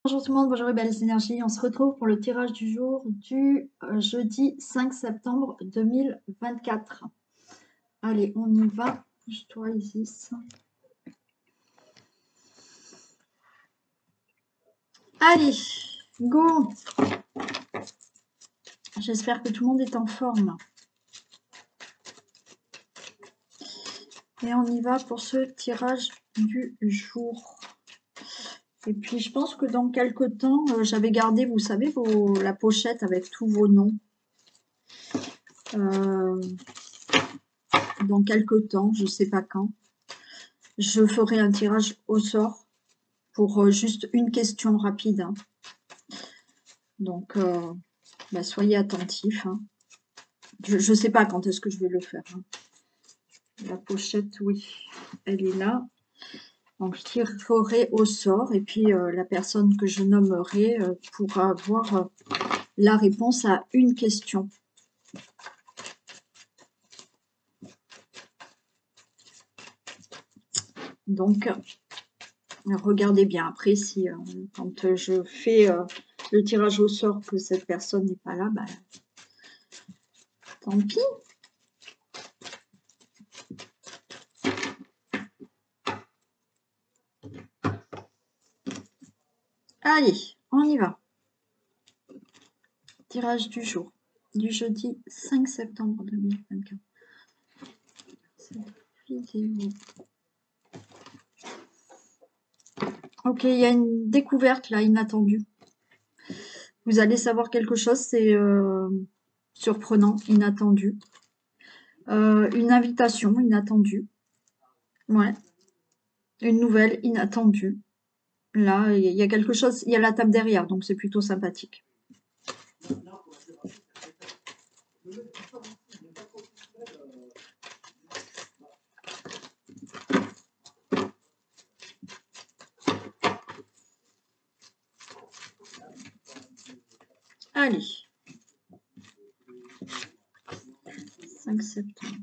Bonjour tout le monde, bonjour les belles énergies. On se retrouve pour le tirage du jour du jeudi 5 septembre 2024. Allez, on y va. Je dois Isis. Allez, go. J'espère que tout le monde est en forme. Et on y va pour ce tirage du jour. Et puis, je pense que dans quelques temps, j'avais gardé, vous savez, la pochette avec tous vos noms. Dans quelques temps, je ne sais pas quand, je ferai un tirage au sort pour juste une question rapide. Hein. Donc, bah, soyez attentifs. Hein. Je ne sais pas quand est-ce que je vais le faire. Hein. La pochette, oui, elle est là. Donc, je tirerai au sort et puis la personne que je nommerai pourra avoir la réponse à une question. Donc, regardez bien après si quand je fais le tirage au sort que cette personne n'est pas là, bah, tant pis. Allez, on y va. Tirage du jour, du jeudi 5 septembre 2024. Vidéo. Ok, il y a une découverte là, inattendue. Vous allez savoir quelque chose, c'est surprenant, inattendu. Une invitation inattendue. Ouais. Une nouvelle inattendue. Là, il y a quelque chose, il y a la table derrière, donc c'est plutôt sympathique. Allez. 5 septembre.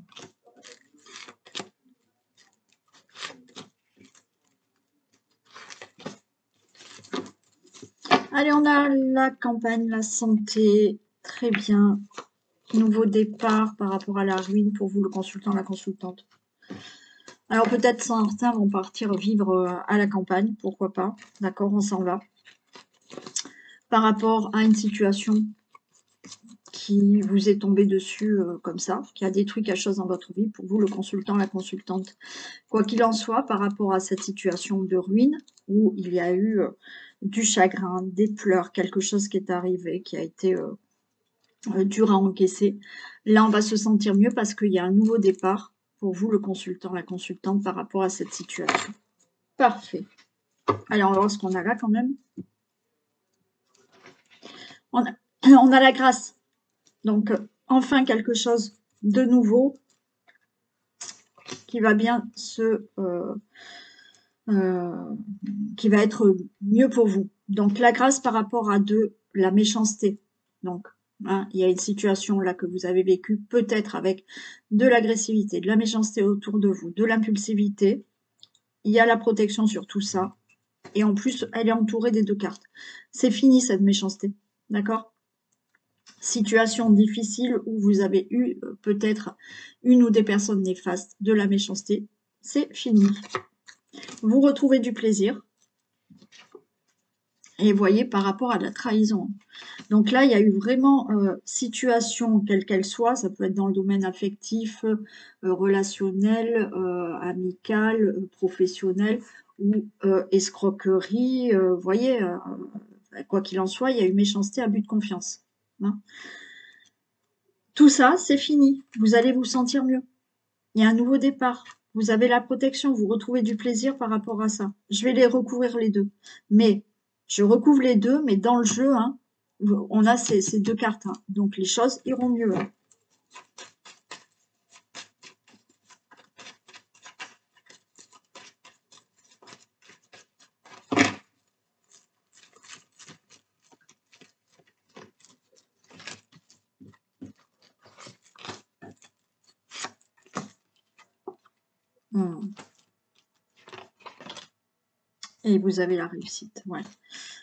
Allez, on a la campagne, la santé, très bien. Nouveau départ par rapport à la ruine pour vous, le consultant, la consultante. Alors peut-être certains vont partir vivre à la campagne, pourquoi pas. D'accord, on s'en va. Par rapport à une situation qui vous est tombée dessus comme ça, qui a détruit quelque chose dans votre vie, pour vous, le consultant, la consultante. Quoi qu'il en soit, par rapport à cette situation de ruine, où il y a eu du chagrin, des pleurs, quelque chose qui est arrivé, qui a été dur à encaisser, là on va se sentir mieux parce qu'il y a un nouveau départ pour vous, le consultant, la consultante, par rapport à cette situation. Parfait. Alors, on va voir ce qu'on a là quand même. On a la grâce. Donc, enfin quelque chose de nouveau qui va bien qui va être mieux pour vous. Donc, la grâce par rapport à la méchanceté. Donc, hein, il y a une situation là que vous avez vécue, peut-être avec de l'agressivité, de la méchanceté autour de vous, de l'impulsivité. Il y a la protection sur tout ça. Et en plus, elle est entourée des deux cartes. C'est fini cette méchanceté. D'accord ? Situation difficile où vous avez eu peut-être une ou des personnes néfastes, de la méchanceté. C'est fini. Vous retrouvez du plaisir. Et voyez par rapport à la trahison. Donc là, il y a eu vraiment situation, quelle qu'elle soit, ça peut être dans le domaine affectif, relationnel, amical, professionnel ou escroquerie. Vous voyez, quoi qu'il en soit, il y a eu méchanceté, abus de confiance. Hein. Tout ça, c'est fini. Vous allez vous sentir mieux. Il y a un nouveau départ. Vous avez la protection, vous retrouvez du plaisir par rapport à ça. Je vais les recouvrir les deux. Mais je recouvre les deux, mais dans le jeu, hein, on a ces deux cartes. Hein. Donc les choses iront mieux. Hein. Et vous avez la réussite, ouais.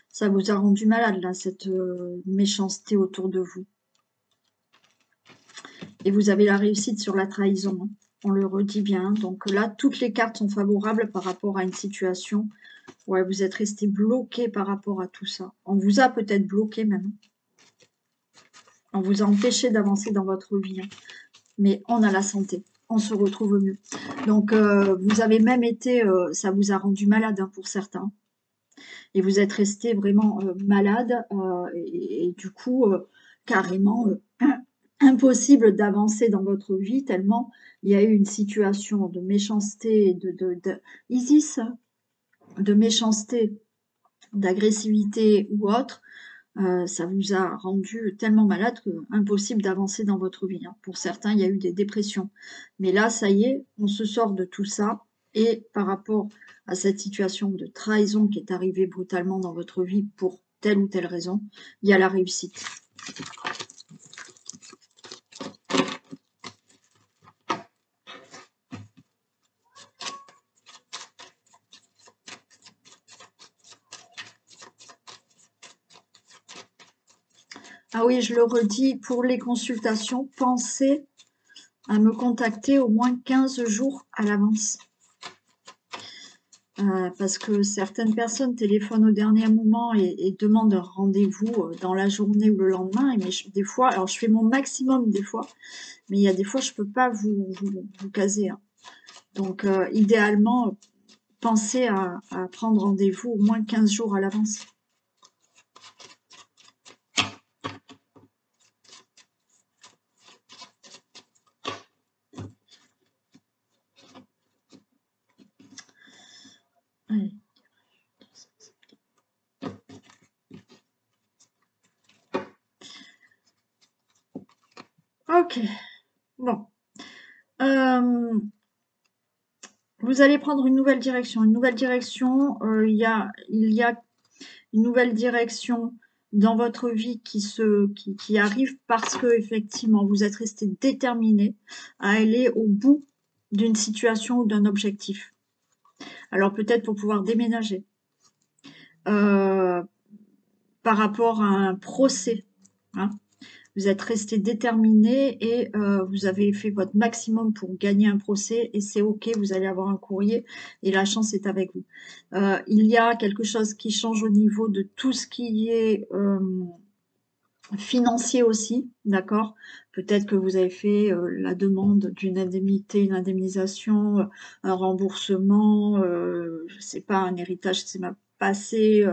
Ça vous a rendu malade, là, cette méchanceté autour de vous. Et vous avez la réussite sur la trahison, hein. On le redit bien. Donc là, toutes les cartes sont favorables par rapport à une situation. Ouais, vous êtes resté bloqué par rapport à tout ça. On vous a peut-être bloqué même. On vous a empêché d'avancer dans votre vie. Hein. Mais on a la santé. On se retrouve mieux. Donc, vous avez même été... ça vous a rendu malade hein, pour certains. Et vous êtes resté vraiment malade. Et du coup, carrément... impossible d'avancer dans votre vie tellement il y a eu une situation de méchanceté, Isis, de méchanceté, d'agressivité ou autre, ça vous a rendu tellement malade que impossible d'avancer dans votre vie. Hein. Pour certains, il y a eu des dépressions. Mais là, ça y est, on se sort de tout ça. Et par rapport à cette situation de trahison qui est arrivée brutalement dans votre vie pour telle ou telle raison, il y a la réussite. Ah oui, je le redis, pour les consultations, pensez à me contacter au moins 15 jours à l'avance. Parce que certaines personnes téléphonent au dernier moment et demandent un rendez-vous dans la journée ou le lendemain. Mais des fois, alors je fais mon maximum des fois, mais il y a des fois je peux pas vous caser. Hein. Donc idéalement, pensez à prendre rendez-vous au moins 15 jours à l'avance. Allez. Ok, bon. Vous allez prendre une nouvelle direction. Une nouvelle direction, il y a une nouvelle direction dans votre vie qui arrive parce que effectivement vous êtes resté déterminé à aller au bout d'une situation ou d'un objectif. Alors peut-être pour pouvoir déménager. Par rapport à un procès. Hein. Vous êtes resté déterminé et vous avez fait votre maximum pour gagner un procès et c'est ok, vous allez avoir un courrier et la chance est avec vous. Il y a quelque chose qui change au niveau de tout ce qui est financier aussi, d'accord? Peut-être que vous avez fait la demande d'une indemnité, une indemnisation, un remboursement, je sais pas, un héritage qui s'est mal passé,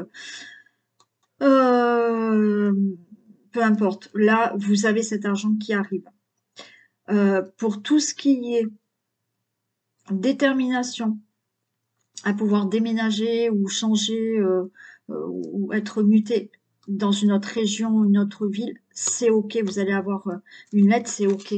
peu importe. Là, vous avez cet argent qui arrive. Pour tout ce qui est détermination à pouvoir déménager ou changer ou être muté dans une autre région, une autre ville, c'est ok. Vous allez avoir une lettre, c'est ok.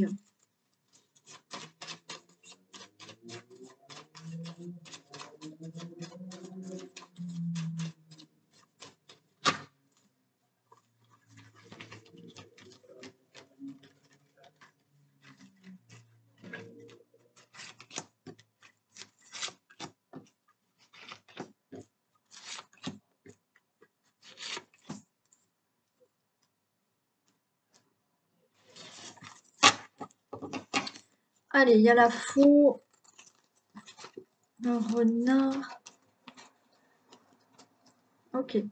Allez, il y a la faux, le renard. Ok.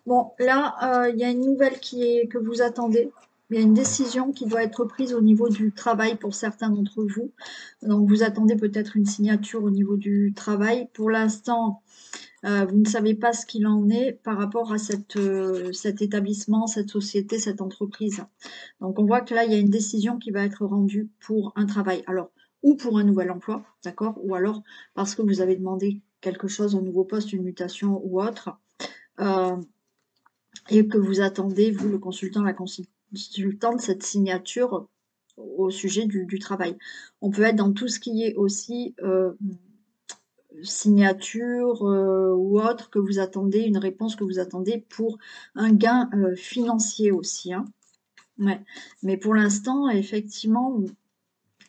Bon, là, il y a une nouvelle que vous attendez. Il y a une décision qui doit être prise au niveau du travail pour certains d'entre vous. Donc, vous attendez peut-être une signature au niveau du travail. Pour l'instant, vous ne savez pas ce qu'il en est par rapport à cet établissement, cette société, cette entreprise. Donc, on voit que là, il y a une décision qui va être rendue pour un travail. Alors, ou pour un nouvel emploi, d'accord? Ou alors parce que vous avez demandé quelque chose, un nouveau poste, une mutation ou autre. Et que vous attendez, vous, le consultant, la consultante, cette signature au sujet du travail. On peut être dans tout ce qui est aussi signature ou autre que vous attendez, une réponse que vous attendez pour un gain financier aussi. Hein. Ouais. Mais pour l'instant, effectivement,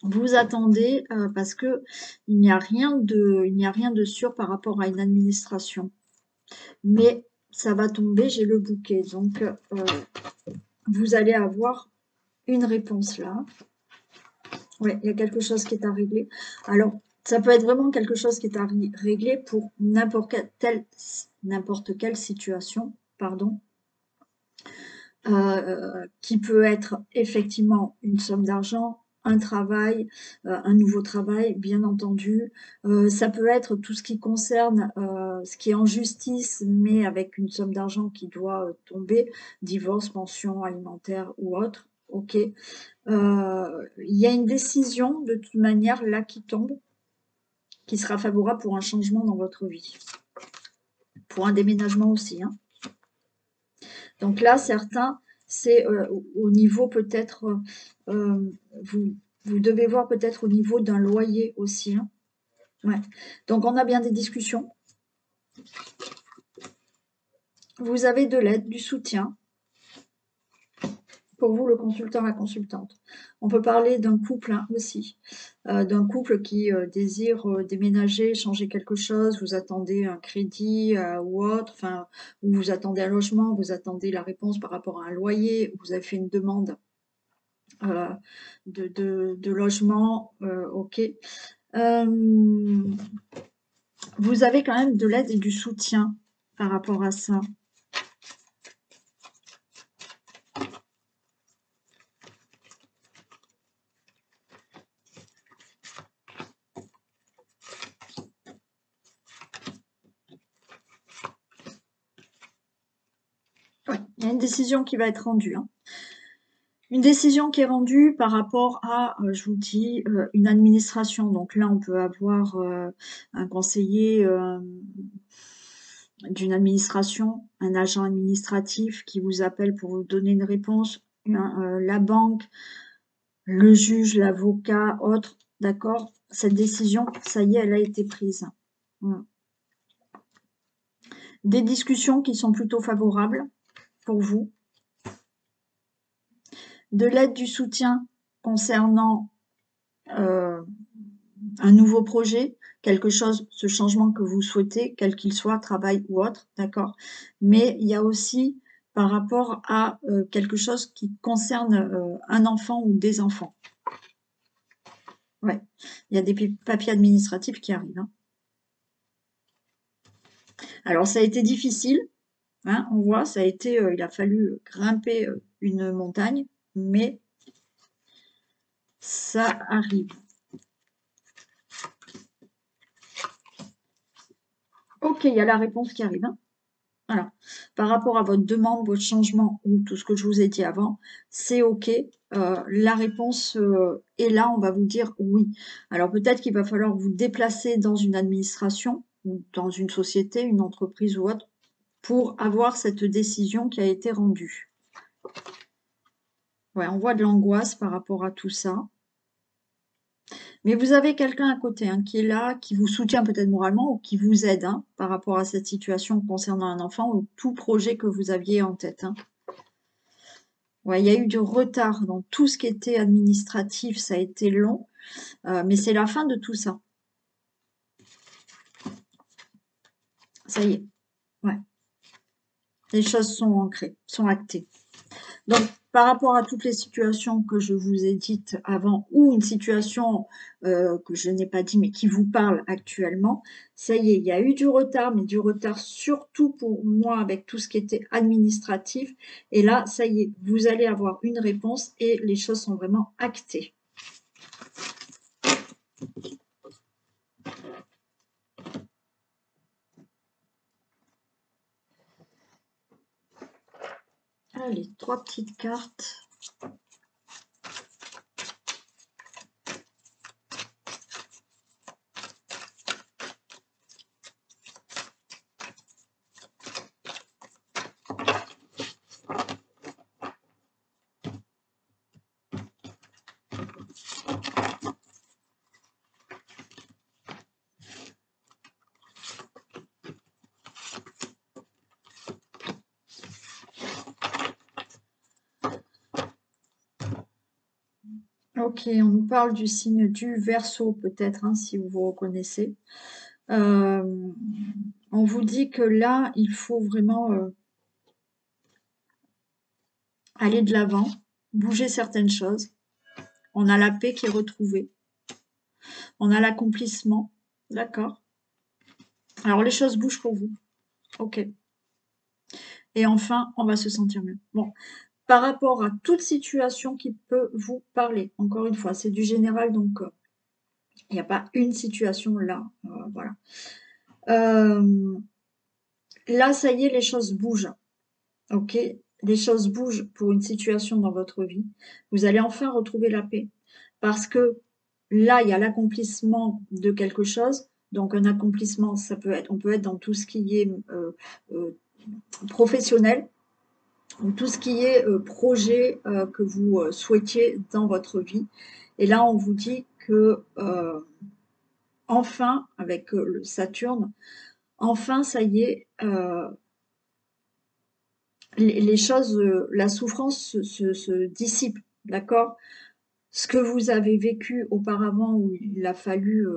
vous attendez parce que il n'y a rien de sûr par rapport à une administration. Mais ça va tomber, j'ai le bouquet. Donc, vous allez avoir une réponse là. Ouais, il y a quelque chose qui est à régler. Alors, ça peut être vraiment quelque chose qui est à régler pour n'importe quelle situation, pardon, qui peut être effectivement une somme d'argent, un travail, un nouveau travail, bien entendu. Ça peut être tout ce qui concerne ce qui est en justice, mais avec une somme d'argent qui doit tomber, divorce, pension alimentaire ou autre. Ok. Il y a une décision de toute manière là qui tombe, qui sera favorable pour un changement dans votre vie. Pour un déménagement aussi, hein. Donc là, certains, c'est au niveau peut-être, vous devez voir peut-être au niveau d'un loyer aussi, hein. Ouais. Donc on a bien des discussions. Vous avez de l'aide, du soutien. Pour vous, le consultant, la consultante. On peut parler d'un couple hein, aussi, d'un couple qui désire déménager, changer quelque chose, vous attendez un crédit ou autre, enfin, ou vous attendez un logement, vous attendez la réponse par rapport à un loyer, vous avez fait une demande de logement, ok. Vous avez quand même de l'aide et du soutien par rapport à ça. Ouais, il y a une décision qui va être rendue. Hein. Une décision qui est rendue par rapport à, je vous dis, une administration. Donc là, on peut avoir un conseiller d'une administration, un agent administratif qui vous appelle pour vous donner une réponse, la banque, le juge, l'avocat, autre, d'accord? Cette décision, ça y est, elle a été prise. Voilà. Des discussions qui sont plutôt favorables pour vous. De l'aide, du soutien concernant un nouveau projet, quelque chose, ce changement que vous souhaitez, quel qu'il soit, travail ou autre, d'accord? Mais il y a aussi par rapport à quelque chose qui concerne un enfant ou des enfants. Ouais, il y a des papiers administratifs qui arrivent. Hein. Alors ça a été difficile, hein, on voit, ça a été, il a fallu grimper une montagne, mais ça arrive. Ok, il y a la réponse qui arrive. Hein. Voilà. Par rapport à votre demande, votre changement ou tout ce que je vous ai dit avant, c'est OK. La réponse est là, on va vous dire oui. Alors peut-être qu'il va falloir vous déplacer dans une administration ou dans une société, une entreprise ou autre pour avoir cette décision qui a été rendue. Ouais, on voit de l'angoisse par rapport à tout ça. Mais vous avez quelqu'un à côté hein, qui est là, qui vous soutient peut-être moralement ou qui vous aide hein, par rapport à cette situation concernant un enfant ou tout projet que vous aviez en tête. Hein. Ouais, il y a eu du retard dans tout ce qui était administratif, ça a été long, mais c'est la fin de tout ça. Ça y est, ouais. Les choses sont ancrées, sont actées. Donc, par rapport à toutes les situations que je vous ai dites avant, ou une situation que je n'ai pas dit, mais qui vous parle actuellement, ça y est, il y a eu du retard, mais du retard surtout pour moi avec tout ce qui était administratif. Et là, ça y est, vous allez avoir une réponse et les choses sont vraiment actées. Allez, 3 petites cartes. Ok, on nous parle du signe du Verseau, peut-être, hein, si vous vous reconnaissez. On On vous dit que là, il faut vraiment aller de l'avant, bouger certaines choses. On a la paix qui est retrouvée. On a l'accomplissement. D'accord. Alors, les choses bougent pour vous. Ok. Et enfin, on va se sentir mieux. Bon, par rapport à toute situation qui peut vous parler, encore une fois, c'est du général, donc il n'y a pas une situation là. Voilà. Là, ça y est, les choses bougent. Ok, les choses bougent pour une situation dans votre vie. Vous allez enfin retrouver la paix. Parce que là, il y a l'accomplissement de quelque chose. Donc, un accomplissement, ça peut être, on peut être dans tout ce qui est professionnel, ou tout ce qui est projet que vous souhaitiez dans votre vie. Et là, on vous dit que enfin, avec le Saturne, enfin, ça y est, les choses, la souffrance se dissipe, d'accord? Ce que vous avez vécu auparavant où il a fallu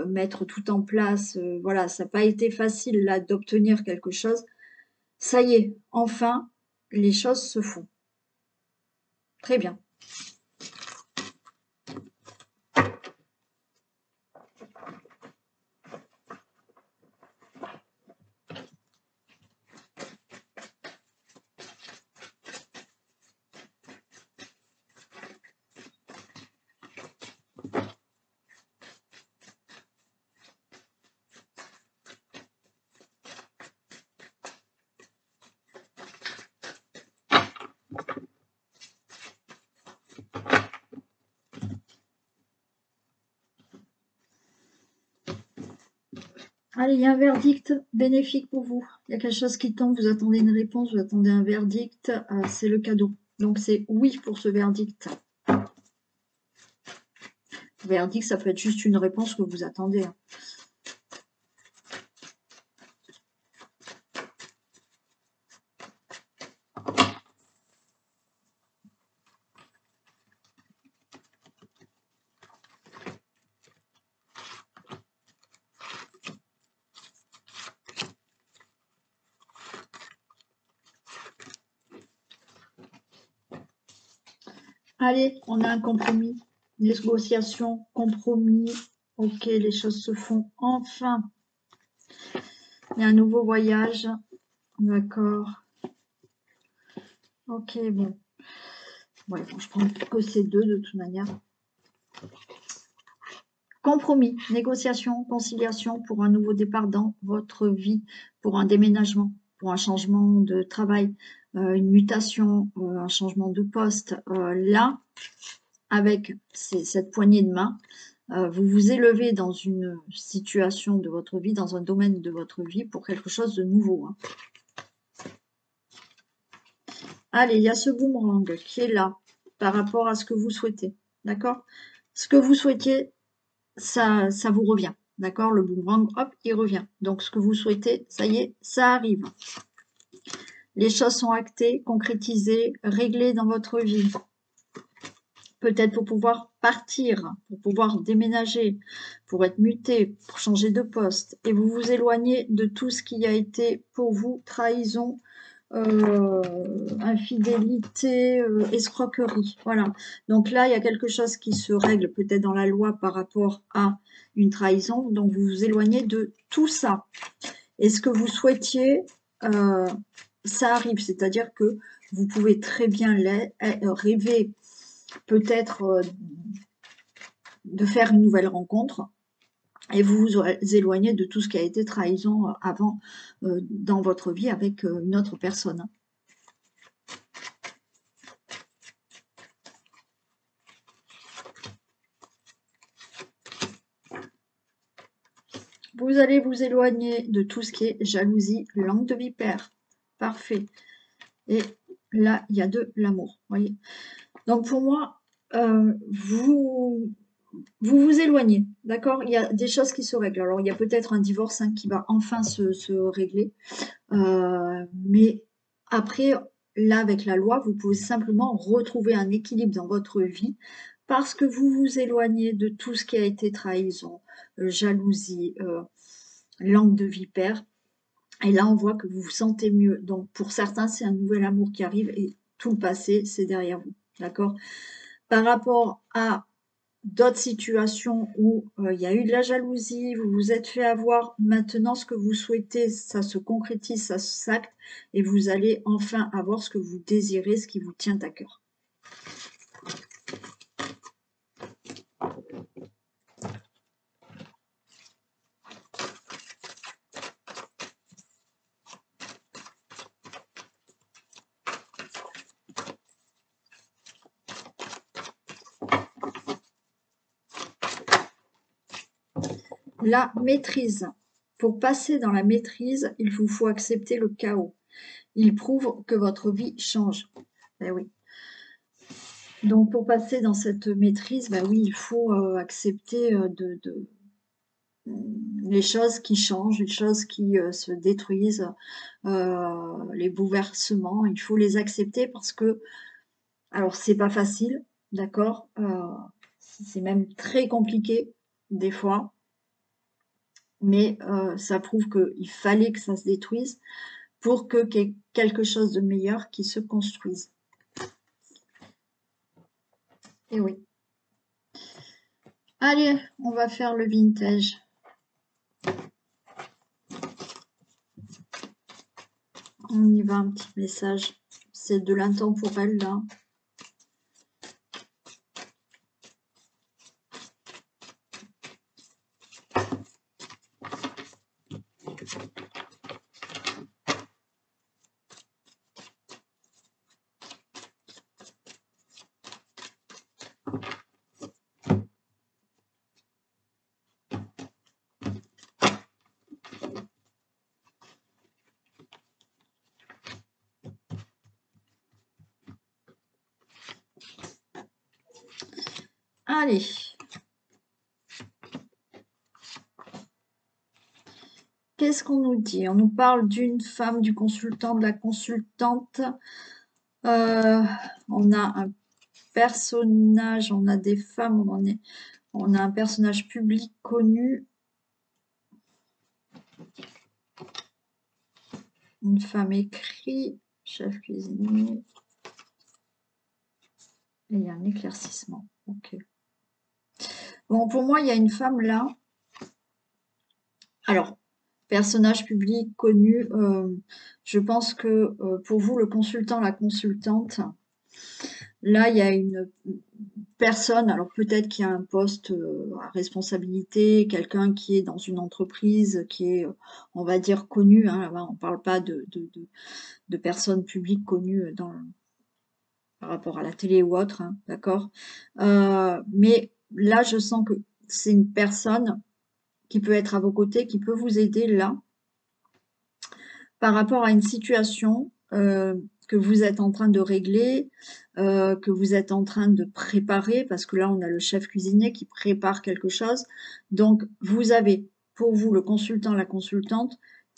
mettre tout en place, voilà, ça n'a pas été facile là d'obtenir quelque chose. Ça y est, enfin, les choses se font. Très bien. Allez, il y a un verdict bénéfique pour vous. Il y a quelque chose qui tombe, vous attendez une réponse, vous attendez un verdict, c'est le cadeau. Donc c'est oui pour ce verdict. Verdict, ça peut être juste une réponse que vous attendez. Allez, on a un compromis. Négociation, compromis. Ok, les choses se font enfin. Il y a un nouveau voyage. D'accord. Ok, bon. Ouais, bon, je prends que ces deux de toute manière. Compromis, négociation, conciliation pour un nouveau départ dans votre vie, pour un déménagement, pour un changement de travail, une mutation, un changement de poste. Là, avec cette poignée de main, vous vous élevez dans une situation de votre vie, dans un domaine de votre vie pour quelque chose de nouveau. Hein. Allez, il y a ce boomerang qui est là par rapport à ce que vous souhaitez. D'accord? Ce que vous souhaitiez, ça vous revient. D'accord? Le boomerang, hop, il revient. Donc, ce que vous souhaitez, ça y est, ça arrive. Les choses sont actées, concrétisées, réglées dans votre vie. Peut-être pour pouvoir partir, pour pouvoir déménager, pour être muté, pour changer de poste. Et vous vous éloignez de tout ce qui a été pour vous trahison, infidélité, escroquerie. Voilà. Donc là, il y a quelque chose qui se règle peut-être dans la loi par rapport à une trahison. Donc vous vous éloignez de tout ça. Et ce que vous souhaitiez, ça arrive. C'est-à-dire que vous pouvez très bien rêver peut-être de faire une nouvelle rencontre et vous vous éloignez de tout ce qui a été trahison avant dans votre vie avec une autre personne. Vous allez vous éloigner de tout ce qui est jalousie, langue de vipère. Parfait. Et là, il y a de l'amour. Voyez. Donc pour moi, vous vous éloignez, d'accord? Il y a des choses qui se règlent. Alors, il y a peut-être un divorce qui va enfin se régler. Mais après, là, avec la loi, vous pouvez simplement retrouver un équilibre dans votre vie parce que vous vous éloignez de tout ce qui a été trahison, jalousie, langue de vipère. Et là, on voit que vous vous sentez mieux. Donc, pour certains, c'est un nouvel amour qui arrive et tout le passé, c'est derrière vous. D'accord? Par rapport à d'autres situations où il y a eu de la jalousie, vous vous êtes fait avoir, maintenant, ce que vous souhaitez, ça se concrétise, ça s'acte et vous allez enfin avoir ce que vous désirez, ce qui vous tient à cœur. La maîtrise. Pour passer dans la maîtrise, il vous faut accepter le chaos. Il prouve que votre vie change. Ben oui. Donc pour passer dans cette maîtrise, ben oui, il faut accepter les choses qui changent, les choses qui se détruisent, les bouleversements. Il faut les accepter parce que, alors c'est pas facile, d'accord, c'est même très compliqué des fois. Mais ça prouve qu'il fallait que ça se détruise pour qu'il y ait quelque chose de meilleur qui se construise. Et oui. Allez, on va faire le vintage. On y va, un petit message. C'est de l'intemporel, là. Allez. Qu'est-ce qu'on nous dit? On nous parle d'une femme, du consultant, de la consultante. On a un personnage, on a des femmes, on a un personnage public connu. Une femme écrit, chef cuisinier. Et il y a un éclaircissement. Ok. Bon, pour moi, il y a une femme là. Alors, personnage public connu, je pense que pour vous, le consultant, la consultante, là, il y a une personne, alors peut-être qu'il y a un poste à responsabilité, quelqu'un qui est dans une entreprise, qui est, on va dire, connu, hein, on ne parle pas de personnes publiques connues par rapport à la télé ou autre, hein, d'accord? Mais là, je sens que c'est une personne qui peut être à vos côtés, qui peut vous aider là, par rapport à une situation que vous êtes en train de régler, que vous êtes en train de préparer, parce que là, on a le chef cuisinier qui prépare quelque chose. Donc, vous avez, pour vous, le consultant, la consultante,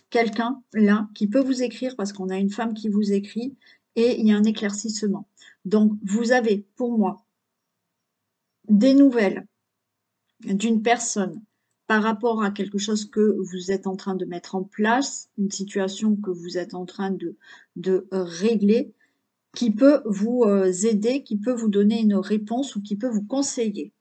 quelqu'un là qui peut vous écrire, parce qu'on a une femme qui vous écrit, et il y a un éclaircissement. Donc, vous avez, pour moi, des nouvelles d'une personne par rapport à quelque chose que vous êtes en train de mettre en place, une situation que vous êtes en train de régler, qui peut vous aider, qui peut vous donner une réponse ou qui peut vous conseiller.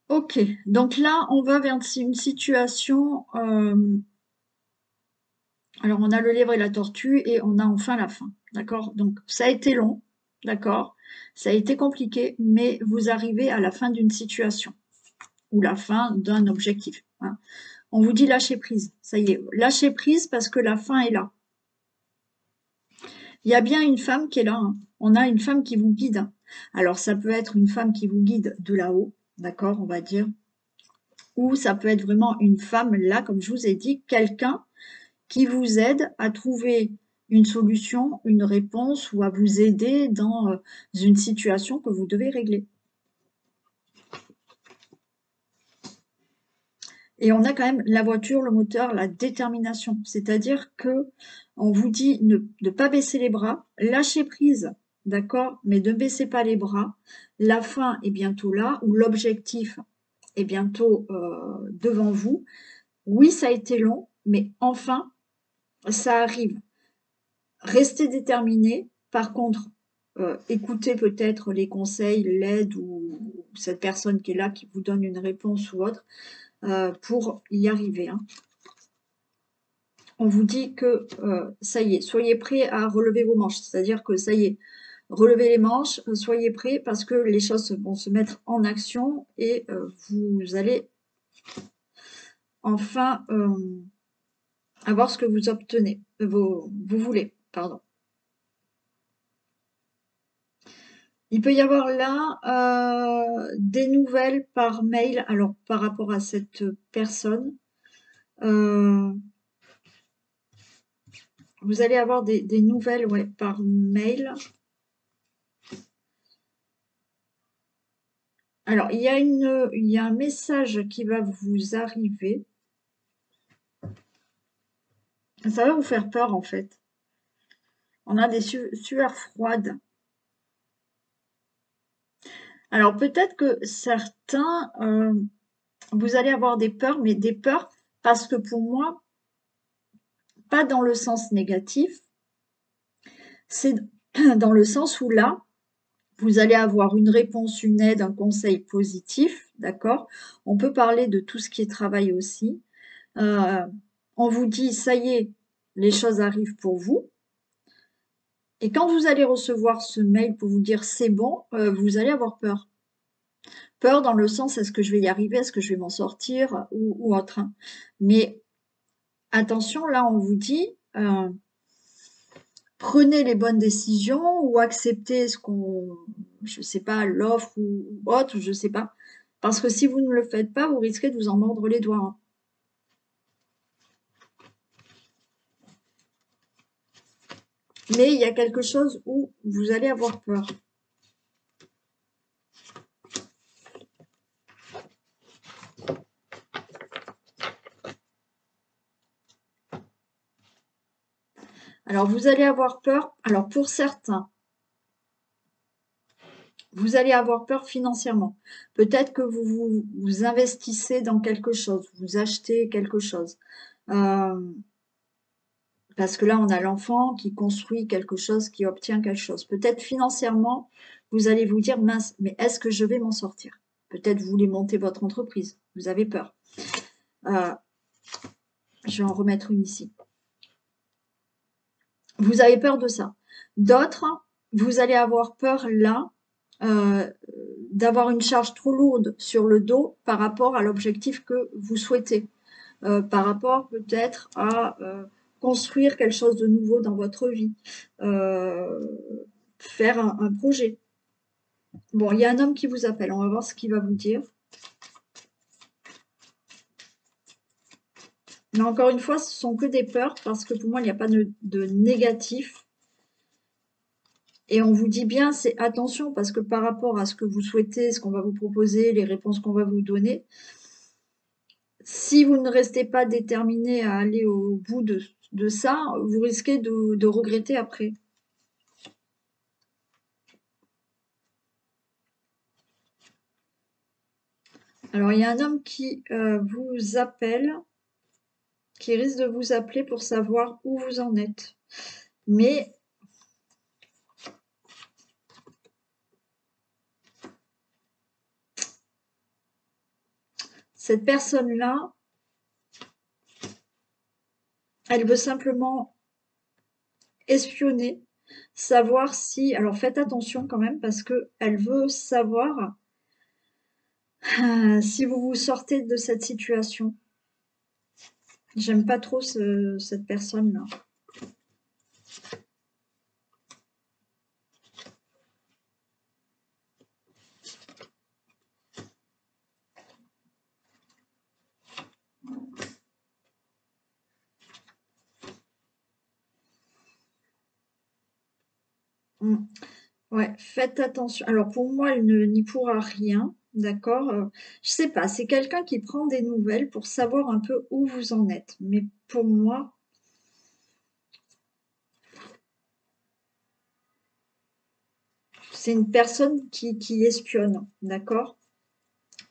Ok, donc là, on va vers une situation... alors, on a le lièvre et la tortue et on a enfin la fin, d'accord? Donc, ça a été long, d'accord? Ça a été compliqué, mais vous arrivez à la fin d'une situation ou la fin d'un objectif, hein. On vous dit lâcher prise, ça y est, lâcher prise parce que la fin est là. Il y a bien une femme qui est là, hein. On a une femme qui vous guide. Alors, ça peut être une femme qui vous guide de là-haut, d'accord, on va dire, ou ça peut être vraiment une femme là, comme je vous ai dit, quelqu'un qui vous aide à trouver une solution, une réponse ou à vous aider dans une situation que vous devez régler. Et on a quand même la voiture, le moteur, la détermination. C'est-à-dire que on vous dit ne pas baisser les bras, lâcher prise, d'accord, mais ne baissez pas les bras. La fin est bientôt là, ou l'objectif est bientôt devant vous. Oui, ça a été long, mais enfin, ça arrive. Restez déterminé. Par contre, écoutez peut-être les conseils, l'aide ou cette personne qui est là, qui vous donne une réponse ou autre, pour y arriver, hein. On vous dit que ça y est, soyez prêts à relever vos manches. C'est-à-dire que ça y est, relevez les manches, soyez prêts parce que les choses vont se mettre en action et vous allez enfin avoir ce que vous obtenez, vous voulez, pardon. Il peut y avoir là des nouvelles par mail, alors par rapport à cette personne. Vous allez avoir des nouvelles, ouais, par mail. Alors, il y a un message qui va vous arriver. Ça va vous faire peur, en fait. On a des sueurs froides. Alors, peut-être que certains, vous allez avoir des peurs, mais des peurs parce que pour moi, pas dans le sens négatif, c'est dans le sens où là, vous allez avoir une réponse, une aide, un conseil positif, d'accord? On peut parler de tout ce qui est travail aussi. On vous dit, ça y est, les choses arrivent pour vous. Et quand vous allez recevoir ce mail pour vous dire c'est bon, vous allez avoir peur. Peur dans le sens, est-ce que je vais y arriver, est-ce que je vais m'en sortir ou autre, hein. Mais attention, là, on vous dit, prenez les bonnes décisions ou acceptez ce qu'on, je sais pas, l'offre ou autre, je sais pas. Parce que si vous ne le faites pas, vous risquez de vous en mordre les doigts, hein. Mais il y a quelque chose où vous allez avoir peur. Alors, vous allez avoir peur. Alors, pour certains, vous allez avoir peur financièrement. Peut-être que vous investissez dans quelque chose, vous achetez quelque chose. Parce que là, on a l'enfant qui construit quelque chose, qui obtient quelque chose. Peut-être financièrement, vous allez vous dire, mince, mais est-ce que je vais m'en sortir? Peut-être vous voulez monter votre entreprise, vous avez peur. Je vais en remettre une ici. Vous avez peur de ça. D'autres, vous allez avoir peur là, d'avoir une charge trop lourde sur le dos par rapport à l'objectif que vous souhaitez. Par rapport peut-être à construire quelque chose de nouveau dans votre vie, faire un projet. Bon, il y a un homme qui vous appelle, on va voir ce qu'il va vous dire. Mais encore une fois, ce sont que des peurs, parce que pour moi, il n'y a pas de négatif. Et on vous dit bien, c'est attention, parce que par rapport à ce que vous souhaitez, ce qu'on va vous proposer, les réponses qu'on va vous donner, si vous ne restez pas déterminé à aller au bout de ça, vous risquez de regretter après. Alors, il y a un homme qui vous appelle, qui risque de vous appeler pour savoir où vous en êtes. Mais cette personne-là, elle veut simplement espionner, savoir si... Alors, faites attention quand même, parce qu'elle veut savoir si vous vous sortez de cette situation. J'aime pas trop cette personne-là. Ouais, faites attention. Alors pour moi, elle n'y pourra rien. d'accord? Je sais pas, c'est quelqu'un qui prend des nouvelles pour savoir un peu où vous en êtes. Mais pour moi, c'est une personne qui espionne, d'accord?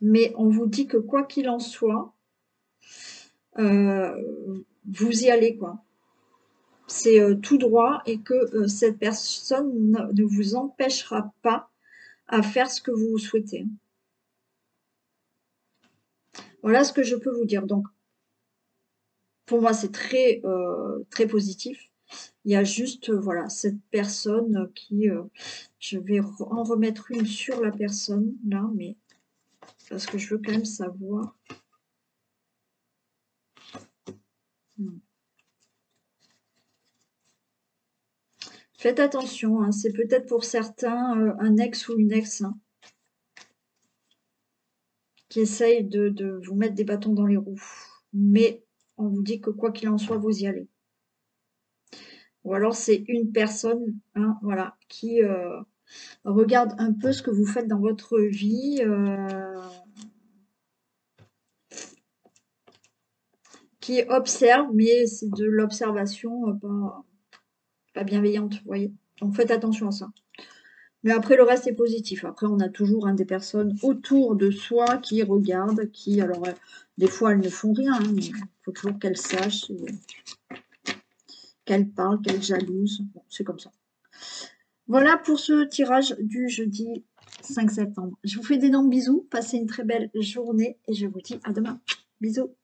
Mais on vous dit que quoi qu'il en soit, vous y allez, quoi. C'est, tout droit et que, cette personne ne vous empêchera pas à faire ce que vous souhaitez. Voilà ce que je peux vous dire. Donc pour moi, c'est très, très positif. Il y a juste, voilà, cette personne, qui, je vais en remettre une sur la personne là, mais parce que je veux quand même savoir. Mmh. Faites attention, hein, c'est peut-être pour certains, un ex ou une ex, hein, qui essaye de vous mettre des bâtons dans les roues. Mais on vous dit que quoi qu'il en soit, vous y allez. Ou alors c'est une personne, hein, voilà, qui, regarde un peu ce que vous faites dans votre vie, qui observe, mais c'est de l'observation, pas bienveillante, vous voyez? Donc faites attention à ça. Mais après le reste est positif. Après on a toujours, hein, des personnes autour de soi qui regardent, qui alors, des fois elles ne font rien, hein, mais il faut toujours qu'elles sachent et qu'elles parlent, qu'elles jalousent. Bon, c'est comme ça. Voilà pour ce tirage du jeudi 5 septembre. Je vous fais d'énormes bisous, passez une très belle journée et je vous dis à demain. Bisous.